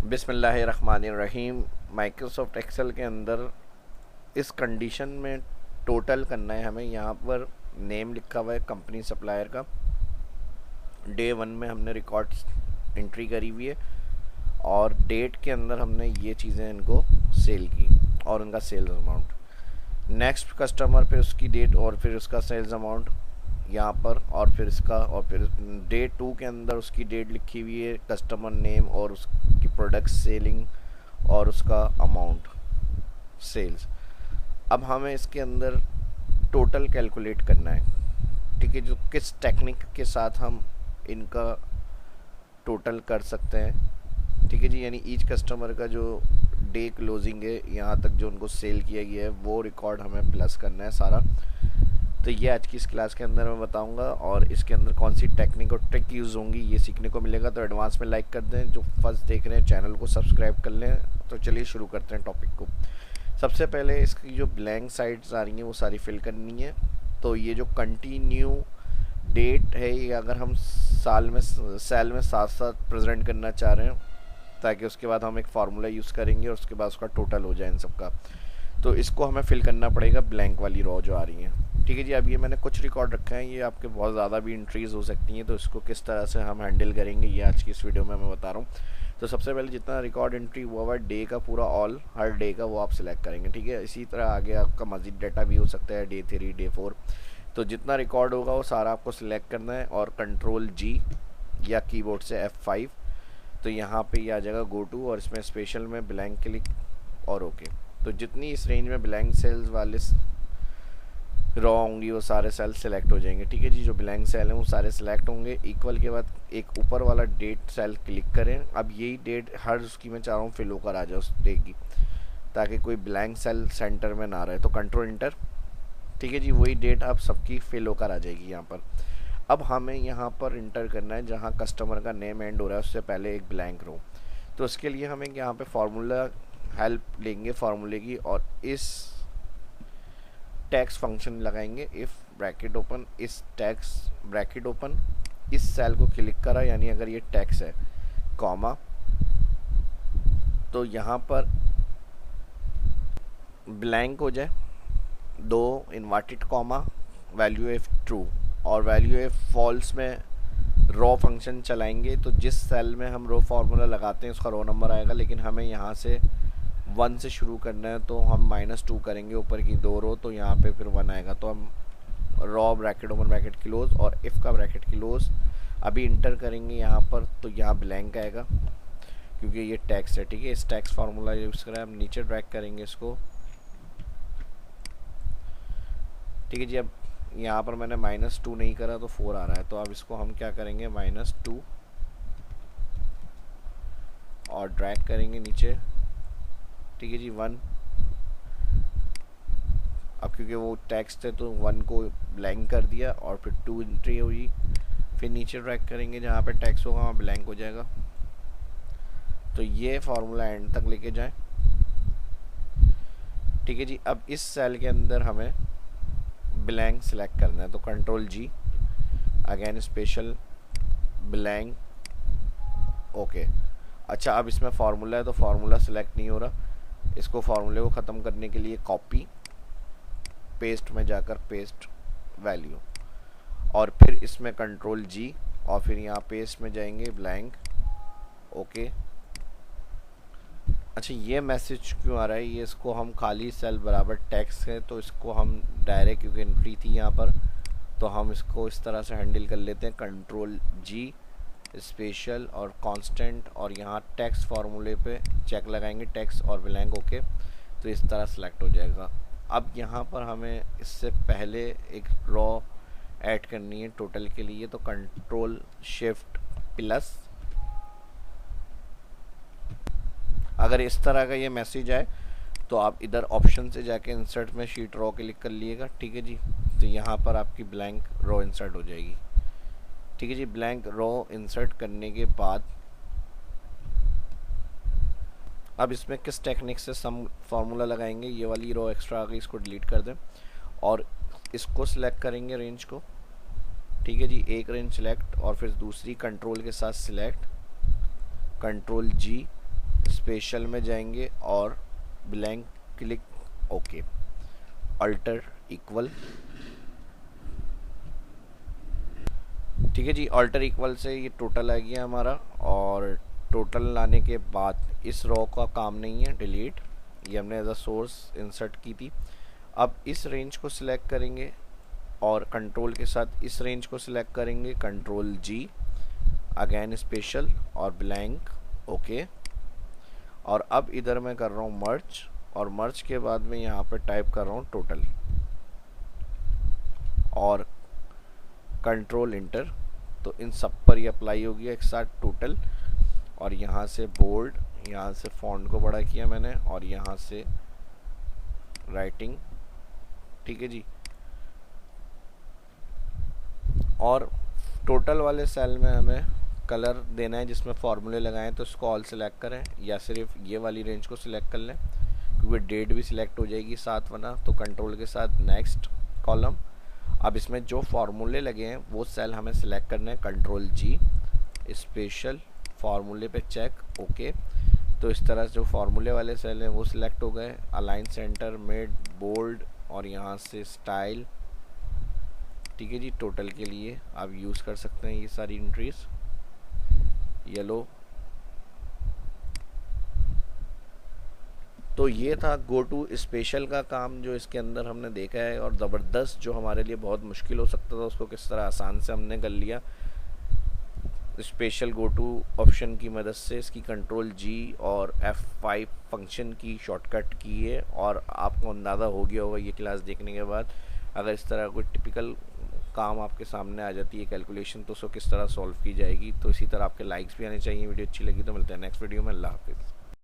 बिस्मिल्लाहिर्रहमानिर्रहीम। Microsoft Excel के अंदर इस कंडीशन में टोटल करना है हमें। यहाँ पर नेम लिखा हुआ है कंपनी सप्लायर का। डे 1 में हमने रिकॉर्ड्स एंट्री करी हुई है और डेट के अंदर हमने ये चीज़ें इनको सेल की और उनका सेल्स अमाउंट। नेक्स्ट कस्टमर फिर उसकी डेट और फिर उसका सेल्स अमाउंट यहाँ पर, और फिर इसका, और फिर डे 2 के अंदर उसकी डेट लिखी हुई है, कस्टमर नेम और उसकी प्रोडक्ट सेलिंग और उसका अमाउंट सेल्स। अब हमें इसके अंदर टोटल कैलकुलेट करना है, ठीक है, जो किस टेक्निक के साथ हम इनका टोटल कर सकते हैं, ठीक है जी। यानी ईच कस्टमर का जो डे क्लोजिंग है यहाँ तक जो उनको सेल किया गया है वो रिकॉर्ड हमें प्लस करना है सारा। तो ये आज की इस क्लास के अंदर मैं बताऊंगा और इसके अंदर कौन सी टेक्निक और ट्रिक यूज़ होंगी ये सीखने को मिलेगा। तो एडवांस में लाइक कर दें, जो फर्स्ट देख रहे हैं चैनल को सब्सक्राइब कर लें। तो चलिए शुरू करते हैं टॉपिक को। सबसे पहले इसकी जो ब्लैंक साइड्स आ रही हैं वो सारी फिल करनी है। तो ये जो कंटिन्यू डेट है ये अगर हम सेल में साथ साथ प्रेजेंट करना चाह रहे हैं ताकि उसके बाद हम एक फार्मूला यूज़ करेंगे और उसके बाद उसका टोटल हो जाए इन सबका। तो इसको हमें फिल करना पड़ेगा ब्लैंक वाली रो जो आ रही हैं, ठीक है जी। अब ये मैंने कुछ रिकॉर्ड रखे हैं, ये आपके बहुत ज़्यादा भी इंट्रीज हो सकती हैं, तो इसको किस तरह से हम हैंडल करेंगे ये आज की इस वीडियो में मैं बता रहा हूँ। तो सबसे पहले जितना रिकॉर्ड एंट्री हुआ हुआ डे का पूरा ऑल हर डे का वो आप सिलेक्ट करेंगे, ठीक है। इसी तरह आगे आपका मज़ीद डाटा भी हो सकता है डे 3 डे 4। तो जितना रिकॉर्ड होगा वो सारा आपको सिलेक्ट करना है और कंट्रोल G या कीबोर्ड से F5। तो यहाँ पे ये आ जाएगा गो टू और इसमें स्पेशल में ब्लैंक क्लिक और ओके। तो जितनी इस रेंज में ब्लैंक सेल्स वाले रॉ होंगी वो सारे सेल सेलेक्ट हो जाएंगे, ठीक है जी। जो ब्लैंक सेल हैं वो सारे सेलेक्ट होंगे। इक्वल के बाद एक ऊपर वाला डेट सेल क्लिक करें। अब यही डेट हर उसकी मैं चाह रहा हूँ फिल होकर आ जाए उस डे की, ताकि कोई ब्लैंक सेल सेंटर में ना रहे। तो कंट्रोल इंटर, ठीक है जी, वही डेट अब सबकी फिल होकर आ जाएगी यहाँ पर। अब हमें यहाँ पर इंटर करना है जहाँ कस्टमर का नेम एंड हो रहा है उससे पहले एक ब्लैंक रो। तो उसके लिए हमें यहाँ पे फार्मूला हेल्प लेंगे फार्मूले की और इस टैक्स फंक्शन लगाएंगे। इफ़ ब्रैकेट ओपन, इस टैक्स ब्रैकेट ओपन, इस सेल को क्लिक करा यानी अगर ये टैक्स है, कॉमा, तो यहाँ पर ब्लैंक हो जाए, 2 inverted comma, value F true और वैल्यू एफ फॉल्स में रो फंक्शन चलाएंगे। तो जिस सेल में हम रो फार्मूला लगाते हैं उसका रो नंबर आएगा, लेकिन हमें यहाँ से 1 से शुरू करना है तो हम -2 करेंगे ऊपर की 2 रो, तो यहाँ पे फिर 1 आएगा। तो हम raw bracket open bracket close और इफ़ का ब्रैकेट क्लोज अभी इंटर करेंगे यहाँ पर, तो यहाँ ब्लैंक आएगा क्योंकि ये टैक्स है, ठीक है। इस टैक्स फार्मूला यूज़ करें, हम नीचे ड्रैग करेंगे इसको, ठीक है जी। अब यहाँ पर मैंने -2 नहीं करा तो 4 आ रहा है, तो अब इसको हम क्या करेंगे -2 और ड्रैग करेंगे नीचे, ठीक है जी, 1। अब क्योंकि वो टेक्स्ट है तो 1 को ब्लैंक कर दिया और फिर 2 एंट्री हुई, फिर नीचे ड्रैग करेंगे जहाँ पे टेक्स्ट होगा वहाँ ब्लैंक हो जाएगा। तो ये फार्मूला एंड तक लेके जाए, ठीक है जी। अब इस सेल के अंदर हमें ब्लैंक सेलेक्ट करना है, तो control G again special blank okay. अच्छा, अब इसमें फार्मूला है तो फार्मूला सेलेक्ट नहीं हो रहा। इसको फार्मूले को ख़त्म करने के लिए कॉपी पेस्ट में जाकर पेस्ट वैल्यू और फिर इसमें कंट्रोल G और फिर यहाँ पेस्ट में जाएंगे ब्लैंक ओके। अच्छा, ये मैसेज क्यों आ रहा है, ये इसको हम खाली सेल बराबर टेक्स्ट है तो इसको हम डायरेक्ट, क्योंकि एंट्री थी यहाँ पर, तो हम इसको इस तरह से हैंडल कर लेते हैं। कंट्रोल G स्पेशल और कांस्टेंट और यहाँ टेक्स्ट फार्मूले पे चेक लगाएंगे टेक्स्ट और ब्लैंक ओके, तो इस तरह सेलेक्ट हो जाएगा। अब यहाँ पर हमें इससे पहले एक रॉ ऐड करनी है टोटल के लिए, तो कंट्रोल शिफ्ट प्लस। अगर इस तरह का ये मैसेज आए तो आप इधर ऑप्शन से जाके इंसर्ट में शीट रॉ क्लिक कर लिएगा, ठीक है जी। तो यहाँ पर आपकी ब्लैंक रॉ इंसर्ट हो जाएगी, ठीक है जी। ब्लैंक रो इंसर्ट करने के बाद अब इसमें किस टेक्निक से सम फार्मूला लगाएंगे, ये वाली रो एक्स्ट्रा आ गई, इसको डिलीट कर दें और इसको सिलेक्ट करेंगे रेंज को, ठीक है जी। एक रेंज सिलेक्ट और फिर दूसरी कंट्रोल के साथ सिलेक्ट, कंट्रोल G स्पेशल में जाएंगे और blank click okay, alter equal, ठीक है जी। अल्टर इक्वल से ये टोटल आ गया हमारा, और टोटल लाने के बाद इस रो का काम नहीं है, डिलीट, ये हमने एज अ सोर्स इंसर्ट की थी। अब इस रेंज को सिलेक्ट करेंगे और कंट्रोल के साथ इस रेंज को सिलेक्ट करेंगे, कंट्रोल जी, अगेन स्पेशल और ब्लैंक ओके। और अब इधर मैं कर रहा हूँ मर्ज, और मर्ज के बाद में यहाँ पर टाइप कर रहा हूँ टोटल और कंट्रोल इंटर, तो इन सब पर ये अप्लाई हो गया एक साथ टोटल। और यहाँ से बोल्ड, यहाँ से फॉन्ट को बड़ा किया मैंने, और यहाँ से राइटिंग, ठीक है जी। और टोटल वाले सेल में हमें कलर देना है जिसमें फॉर्मूले लगाएं, तो इसको ऑल सेलेक्ट करें या सिर्फ ये वाली रेंज को सिलेक्ट कर लें, क्योंकि डेट भी सिलेक्ट हो जाएगी साथ वरना। तो कंट्रोल के साथ नेक्स्ट कॉलम। अब इसमें जो फार्मूले लगे हैं वो सेल हमें सिलेक्ट करना है, कंट्रोल जी, स्पेशल, फार्मूले पे चेक ओके। तो इस तरह से जो फार्मूले वाले सेल हैं वो सिलेक्ट हो गए, अलाइन सेंटर, मिड, बोल्ड, और यहाँ से स्टाइल, ठीक है जी। टोटल के लिए आप यूज़ कर सकते हैं ये सारी एंट्रीज, येलो। तो ये था गो टू स्पेशल का काम जो इसके अंदर हमने देखा है, और ज़बरदस्त, जो हमारे लिए बहुत मुश्किल हो सकता था उसको किस तरह आसान से हमने कर लिया स्पेशल गो टू ऑप्शन की मदद से। इसकी कंट्रोल जी और F5 फंक्शन की शॉर्टकट की है, और आपको अंदाज़ा हो गया होगा ये क्लास देखने के बाद, अगर इस तरह कोई टिपिकल काम आपके सामने आ जाती है कैलकुलेशन, तो उसको किस तरह सॉल्व की जाएगी। तो इसी तरह आपके लाइक्स भी आने चाहिए। वीडियो अच्छी लगी तो मिलते हैं नेक्स्ट वीडियो में। अल्लाह हाफिज़।